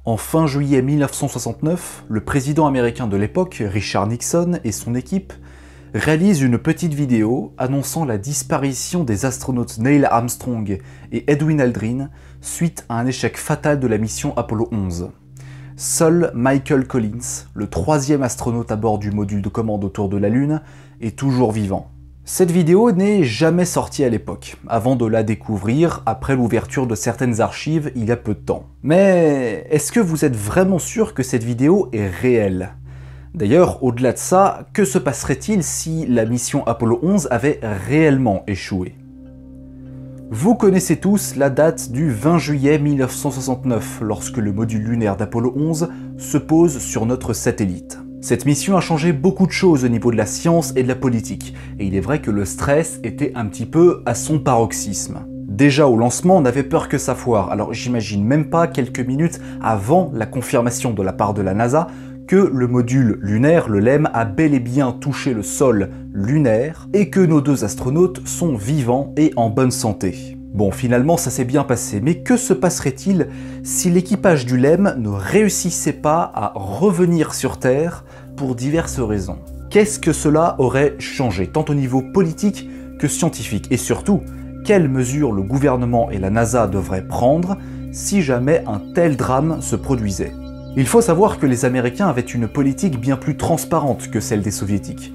En fin juillet 1969, le président américain de l'époque, Richard Nixon, et son équipe réalisent une petite vidéo annonçant la disparition des astronautes Neil Armstrong et Edwin Aldrin suite à un échec fatal de la mission Apollo 11. Seul Michael Collins, le troisième astronaute à bord du module de commande autour de la Lune, est toujours vivant. Cette vidéo n'est jamais sortie à l'époque, avant de la découvrir après l'ouverture de certaines archives il y a peu de temps. Mais est-ce que vous êtes vraiment sûr que cette vidéo est réelle? D'ailleurs, au-delà de ça, que se passerait-il si la mission Apollo 11 avait réellement échoué? Vous connaissez tous la date du 20 juillet 1969, lorsque le module lunaire d'Apollo 11 se pose sur notre satellite. Cette mission a changé beaucoup de choses au niveau de la science et de la politique, et il est vrai que le stress était un petit peu à son paroxysme. Déjà au lancement, on avait peur que ça foire, alors j'imagine même pas quelques minutes avant la confirmation de la part de la NASA que le module lunaire, le LEM, a bel et bien touché le sol lunaire et que nos deux astronautes sont vivants et en bonne santé. Bon, finalement ça s'est bien passé, mais que se passerait-il si l'équipage du LEM ne réussissait pas à revenir sur Terre pour diverses raisons? Qu'est-ce que cela aurait changé, tant au niveau politique que scientifique? Et surtout, quelles mesures le gouvernement et la NASA devraient prendre si jamais un tel drame se produisait? Il faut savoir que les Américains avaient une politique bien plus transparente que celle des Soviétiques.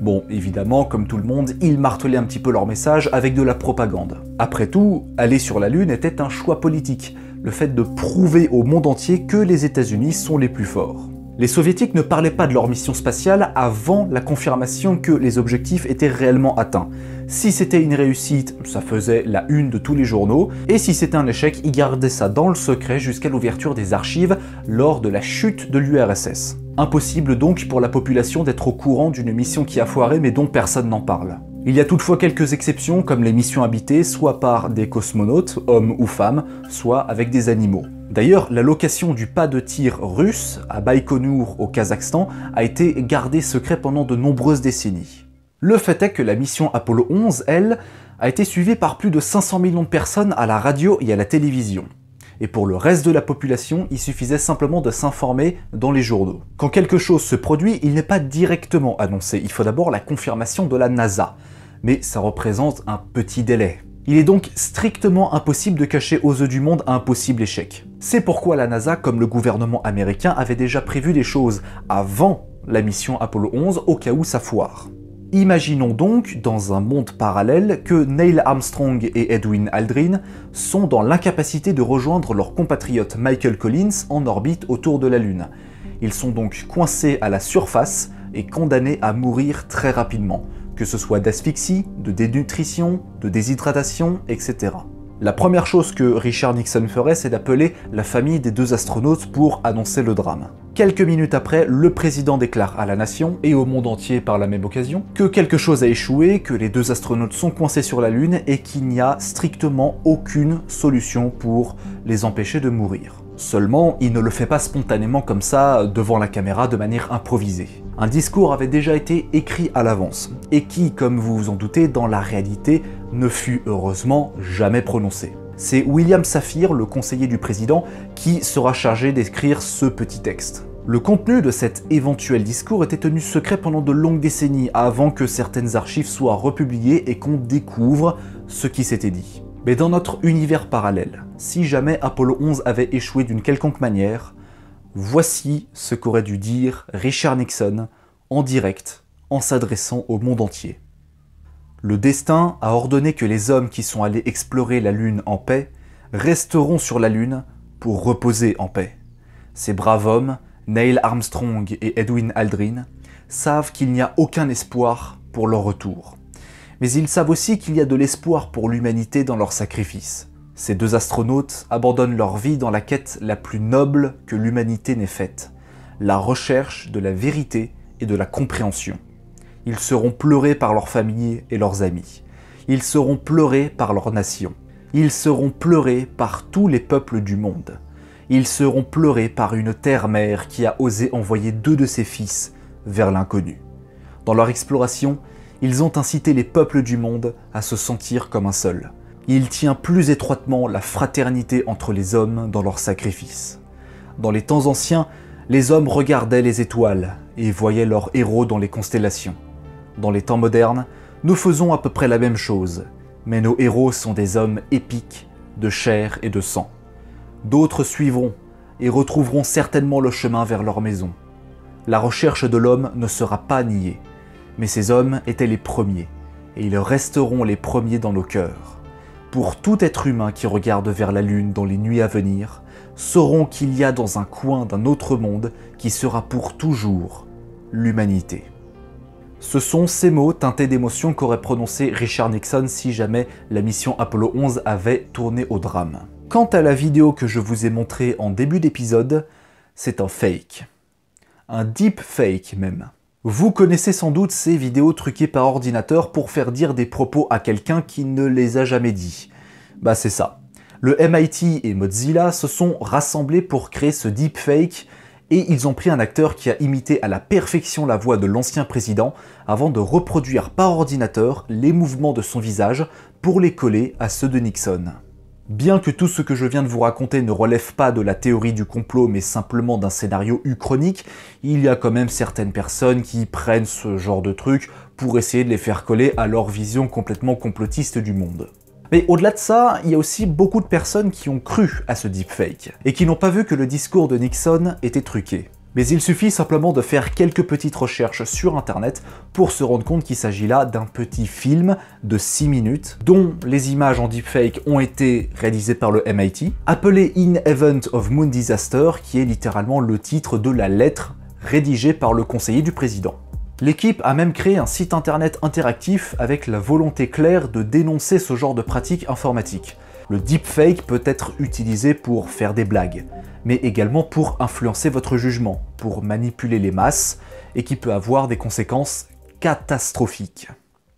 Bon, évidemment, comme tout le monde, ils martelaient un petit peu leur message avec de la propagande. Après tout, aller sur la Lune était un choix politique, le fait de prouver au monde entier que les États-Unis sont les plus forts. Les Soviétiques ne parlaient pas de leur mission spatiale avant la confirmation que les objectifs étaient réellement atteints. Si c'était une réussite, ça faisait la une de tous les journaux, et si c'était un échec, ils gardaient ça dans le secret jusqu'à l'ouverture des archives lors de la chute de l'URSS. Impossible donc pour la population d'être au courant d'une mission qui a foiré mais dont personne n'en parle. Il y a toutefois quelques exceptions comme les missions habitées, soit par des cosmonautes, hommes ou femmes, soit avec des animaux. D'ailleurs, la location du pas de tir russe à Baïkonour au Kazakhstan a été gardée secret pendant de nombreuses décennies. Le fait est que la mission Apollo 11, elle, a été suivie par plus de 500 millions de personnes à la radio et à la télévision. Et pour le reste de la population, il suffisait simplement de s'informer dans les journaux. Quand quelque chose se produit, il n'est pas directement annoncé, il faut d'abord la confirmation de la NASA. Mais ça représente un petit délai. Il est donc strictement impossible de cacher aux yeux du monde un possible échec. C'est pourquoi la NASA, comme le gouvernement américain, avait déjà prévu les choses avant la mission Apollo 11 au cas où ça foire. Imaginons donc, dans un monde parallèle, que Neil Armstrong et Edwin Aldrin sont dans l'incapacité de rejoindre leur compatriote Michael Collins en orbite autour de la Lune. Ils sont donc coincés à la surface et condamnés à mourir très rapidement, que ce soit d'asphyxie, de dénutrition, de déshydratation, etc. La première chose que Richard Nixon ferait, c'est d'appeler la famille des deux astronautes pour annoncer le drame. Quelques minutes après, le président déclare à la nation, et au monde entier par la même occasion, que quelque chose a échoué, que les deux astronautes sont coincés sur la Lune et qu'il n'y a strictement aucune solution pour les empêcher de mourir. Seulement, il ne le fait pas spontanément comme ça, devant la caméra, de manière improvisée. Un discours avait déjà été écrit à l'avance, et qui, comme vous vous en doutez, dans la réalité, ne fut heureusement jamais prononcé. C'est William Safire, le conseiller du président, qui sera chargé d'écrire ce petit texte. Le contenu de cet éventuel discours était tenu secret pendant de longues décennies, avant que certaines archives soient republiées et qu'on découvre ce qui s'était dit. Mais dans notre univers parallèle, si jamais Apollo 11 avait échoué d'une quelconque manière, voici ce qu'aurait dû dire Richard Nixon en direct, en s'adressant au monde entier. Le destin a ordonné que les hommes qui sont allés explorer la Lune en paix resteront sur la Lune pour reposer en paix. Ces braves hommes, Neil Armstrong et Edwin Aldrin, savent qu'il n'y a aucun espoir pour leur retour. Mais ils savent aussi qu'il y a de l'espoir pour l'humanité dans leur sacrifice. Ces deux astronautes abandonnent leur vie dans la quête la plus noble que l'humanité n'ait faite, la recherche de la vérité et de la compréhension. Ils seront pleurés par leurs familles et leurs amis. Ils seront pleurés par leur nation. Ils seront pleurés par tous les peuples du monde. Ils seront pleurés par une terre-mère qui a osé envoyer deux de ses fils vers l'inconnu. Dans leur exploration, ils ont incité les peuples du monde à se sentir comme un seul. Il tient plus étroitement la fraternité entre les hommes dans leur sacrifice. Dans les temps anciens, les hommes regardaient les étoiles et voyaient leurs héros dans les constellations. Dans les temps modernes, nous faisons à peu près la même chose, mais nos héros sont des hommes épiques, de chair et de sang. D'autres suivront et retrouveront certainement le chemin vers leur maison. La recherche de l'homme ne sera pas niée, mais ces hommes étaient les premiers, et ils resteront les premiers dans nos cœurs. Pour tout être humain qui regarde vers la lune dans les nuits à venir, sauront qu'il y a dans un coin d'un autre monde qui sera pour toujours l'humanité. Ce sont ces mots teintés d'émotion qu'aurait prononcé Richard Nixon si jamais la mission Apollo 11 avait tourné au drame. Quant à la vidéo que je vous ai montrée en début d'épisode, c'est un fake. Un deep fake même. Vous connaissez sans doute ces vidéos truquées par ordinateur pour faire dire des propos à quelqu'un qui ne les a jamais dit. Bah c'est ça. Le MIT et Mozilla se sont rassemblés pour créer ce deepfake et ils ont pris un acteur qui a imité à la perfection la voix de l'ancien président avant de reproduire par ordinateur les mouvements de son visage pour les coller à ceux de Nixon. Bien que tout ce que je viens de vous raconter ne relève pas de la théorie du complot mais simplement d'un scénario uchronique, il y a quand même certaines personnes qui prennent ce genre de trucs pour essayer de les faire coller à leur vision complètement complotiste du monde. Mais au-delà de ça, il y a aussi beaucoup de personnes qui ont cru à ce deepfake, et qui n'ont pas vu que le discours de Nixon était truqué. Mais il suffit simplement de faire quelques petites recherches sur internet pour se rendre compte qu'il s'agit là d'un petit film de 6 minutes, dont les images en deepfake ont été réalisées par le MIT, appelé In Event of Moon Disaster, qui est littéralement le titre de la lettre rédigée par le conseiller du président. L'équipe a même créé un site internet interactif avec la volonté claire de dénoncer ce genre de pratiques informatiques. Le deepfake peut être utilisé pour faire des blagues, mais également pour influencer votre jugement, pour manipuler les masses, et qui peut avoir des conséquences catastrophiques.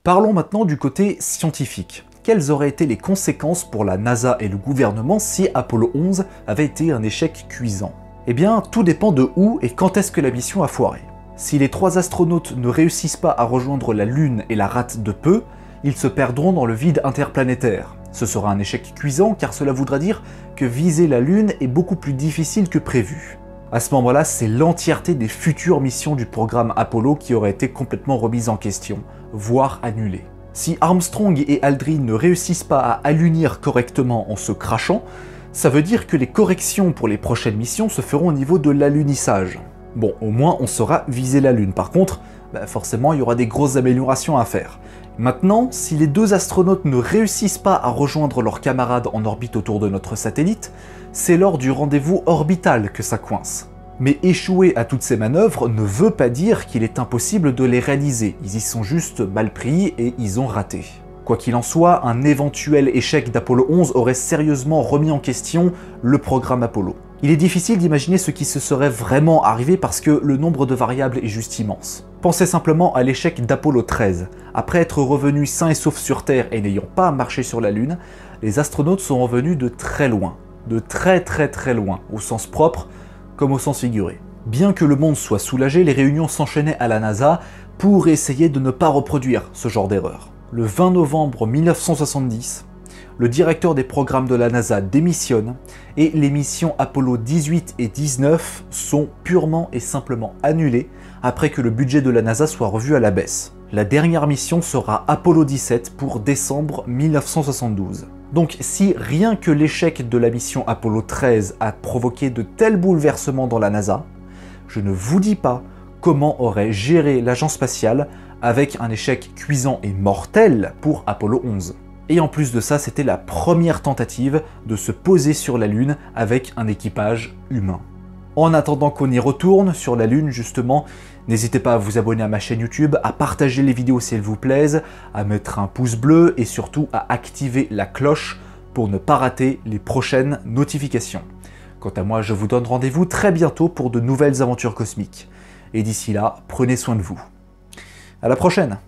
Parlons maintenant du côté scientifique. Quelles auraient été les conséquences pour la NASA et le gouvernement si Apollo 11 avait été un échec cuisant? Eh bien, tout dépend de où et quand est-ce que la mission a foiré. Si les 3 astronautes ne réussissent pas à rejoindre la Lune et la ratent de peu, ils se perdront dans le vide interplanétaire. Ce sera un échec cuisant car cela voudra dire que viser la Lune est beaucoup plus difficile que prévu. À ce moment-là, c'est l'entièreté des futures missions du programme Apollo qui aurait été complètement remise en question, voire annulée. Si Armstrong et Aldrin ne réussissent pas à alunir correctement en se crachant, ça veut dire que les corrections pour les prochaines missions se feront au niveau de l'alunissage. Bon, au moins on saura viser la Lune. Par contre, forcément il y aura des grosses améliorations à faire. Maintenant, si les 2 astronautes ne réussissent pas à rejoindre leurs camarades en orbite autour de notre satellite, c'est lors du rendez-vous orbital que ça coince. Mais échouer à toutes ces manœuvres ne veut pas dire qu'il est impossible de les réaliser, ils y sont juste mal pris et ils ont raté. Quoi qu'il en soit, un éventuel échec d'Apollo 11 aurait sérieusement remis en question le programme Apollo. Il est difficile d'imaginer ce qui se serait vraiment arrivé parce que le nombre de variables est juste immense. Pensez simplement à l'échec d'Apollo 13. Après être revenus sains et saufs sur Terre et n'ayant pas marché sur la Lune, les astronautes sont revenus de très loin. De très loin, au sens propre comme au sens figuré. Bien que le monde soit soulagé, les réunions s'enchaînaient à la NASA pour essayer de ne pas reproduire ce genre d'erreur. Le 20 novembre 1970, le directeur des programmes de la NASA démissionne et les missions Apollo 18 et 19 sont purement et simplement annulées après que le budget de la NASA soit revu à la baisse. La dernière mission sera Apollo 17 pour décembre 1972. Donc si rien que l'échec de la mission Apollo 13 a provoqué de tels bouleversements dans la NASA, je ne vous dis pas comment aurait géré l'agence spatiale avec un échec cuisant et mortel pour Apollo 11. Et en plus de ça, c'était la première tentative de se poser sur la Lune avec un équipage humain. En attendant qu'on y retourne sur la Lune justement, n'hésitez pas à vous abonner à ma chaîne YouTube, à partager les vidéos si elles vous plaisent, à mettre un pouce bleu et surtout à activer la cloche pour ne pas rater les prochaines notifications. Quant à moi, je vous donne rendez-vous très bientôt pour de nouvelles aventures cosmiques. Et d'ici là, prenez soin de vous. À la prochaine!